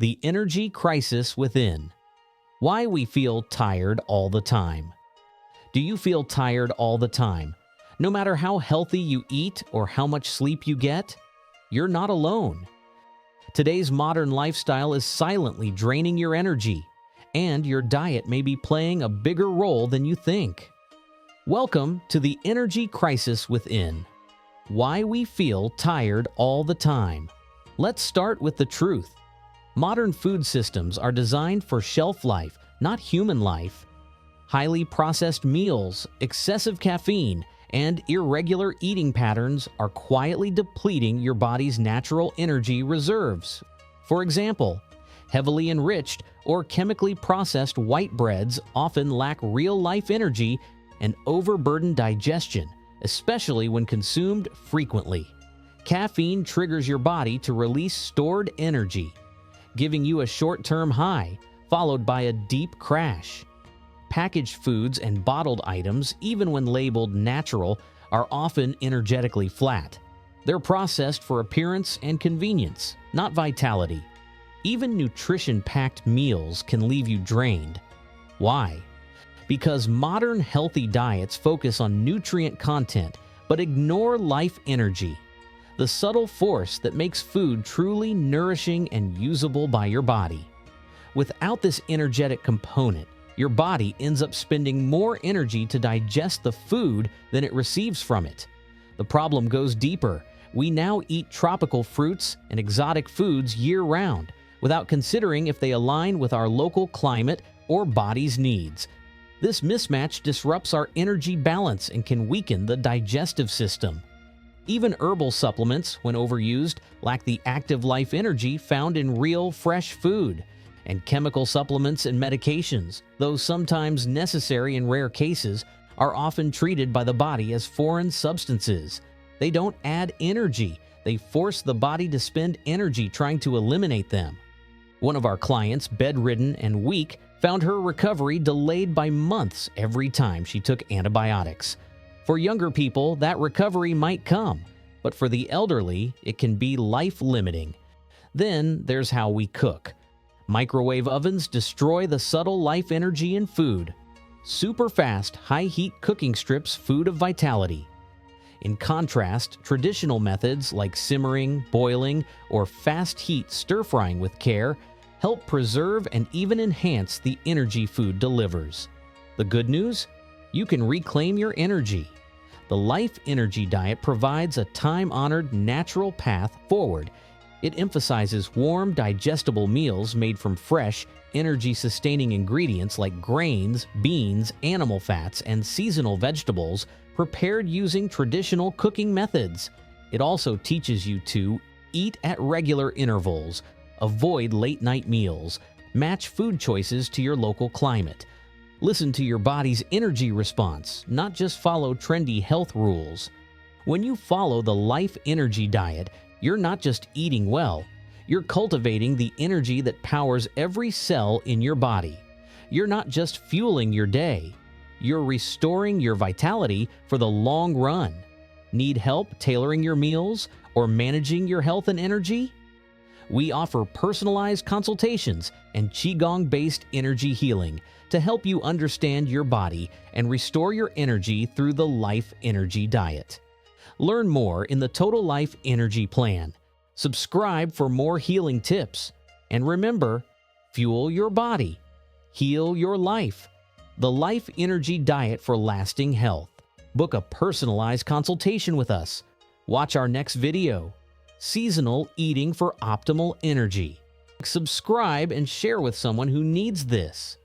The energy crisis within. Why we feel tired all the time. Do you feel tired all the time? No matter how healthy you eat or how much sleep you get, you're not alone. Today's modern lifestyle is silently draining your energy, and your diet may be playing a bigger role than you think. Welcome to the energy crisis within. Why we feel tired all the time. Let's start with the truth. Modern food systems are designed for shelf life, not human life. Highly processed meals, excessive caffeine, and irregular eating patterns are quietly depleting your body's natural energy reserves. For example, heavily enriched or chemically processed white breads often lack real-life energy and overburden digestion, especially when consumed frequently. Caffeine triggers your body to release stored energy, giving you a short-term high, followed by a deep crash. Packaged foods and bottled items, even when labeled natural, are often energetically flat. They're processed for appearance and convenience, not vitality. Even nutrition-packed meals can leave you drained. Why? Because modern healthy diets focus on nutrient content but ignore life energy, the subtle force that makes food truly nourishing and usable by your body. Without this energetic component, your body ends up spending more energy to digest the food than it receives from it. The problem goes deeper. We now eat tropical fruits and exotic foods year-round without considering if they align with our local climate or body's needs. This mismatch disrupts our energy balance and can weaken the digestive system. Even herbal supplements, when overused, lack the active life energy found in real, fresh food. And chemical supplements and medications, though sometimes necessary in rare cases, are often treated by the body as foreign substances. They don't add energy, they force the body to spend energy trying to eliminate them. One of our clients, bedridden and weak, found her recovery delayed by months every time she took antibiotics. For younger people, that recovery might come, but for the elderly, it can be life-limiting. Then there's how we cook. Microwave ovens destroy the subtle life energy in food. Super-fast, high-heat cooking strips food of vitality. In contrast, traditional methods like simmering, boiling, or fast-heat stir-frying with care help preserve and even enhance the energy food delivers. The good news? You can reclaim your energy. The Life Energy Diet provides a time-honored natural path forward. It emphasizes warm, digestible meals made from fresh, energy-sustaining ingredients like grains, beans, animal fats, and seasonal vegetables prepared using traditional cooking methods. It also teaches you to eat at regular intervals, avoid late-night meals, match food choices to your local climate. Listen to your body's energy response, not just follow trendy health rules. When you follow the Life Energy Diet, you're not just eating well, you're cultivating the energy that powers every cell in your body. You're not just fueling your day, you're restoring your vitality for the long run. Need help tailoring your meals or managing your health and energy? We offer personalized consultations and Qigong-based energy healing to help you understand your body and restore your energy through the Life Energy Diet. Learn more in the Total Life Energy Plan. Subscribe for more healing tips. And remember, fuel your body, heal your life. The Life Energy Diet for lasting health. Book a personalized consultation with us. Watch our next video. Seasonal Eating for Optimal Energy. Subscribe and share with someone who needs this.